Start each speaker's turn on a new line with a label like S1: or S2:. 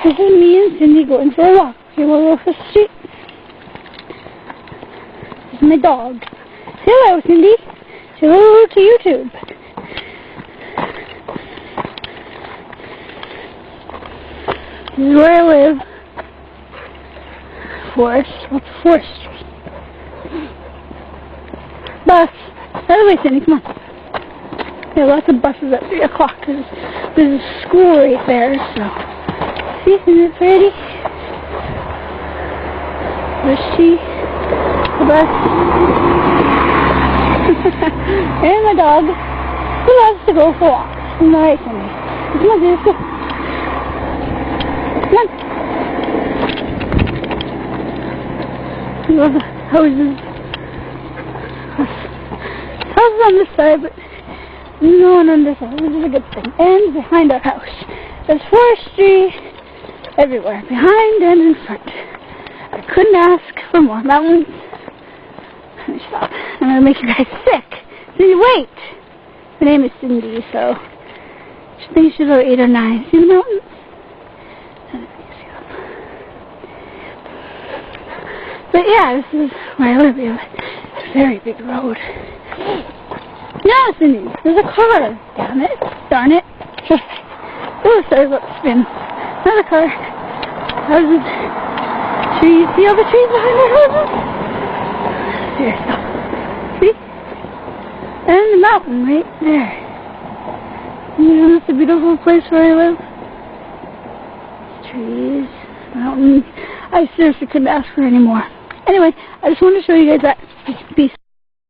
S1: This is me and Cindy going for a walk. Okay, we'll go across the street. This is my dog. Say hello, Cindy. Say hello to YouTube. This is where I live. Forestry. Bus. By the way, Cindy, come on. There are lots of buses at 3 o'clock because there's a school right there, so. See, isn't it pretty? There's she, the bus, and my dog, who loves to go for walks. All right, Cindy. Come on, let's go. Come on. I love the houses. Houses on this side, but no one on this side, which is a good thing. And behind our house, there's forestry everywhere, behind and in front. I couldn't ask for more mountains. Let me stop. I'm going to make you guys sick. Cindy, wait! My name is Cindy, so I think she's about 8 or 9. See the mountains? But yeah, this is where I live. We have a very big road. No, Cindy, there's a car. Damn it. Darn it. Oh, sorry about the spin. Not a car. Houses. Trees. See all the trees behind our houses? Here, stop. See? And the mountain right there. Isn't this a beautiful place where I live? Trees. Mountains. I seriously couldn't ask for any more. Anyway, I just wanted to show you guys that. Peace.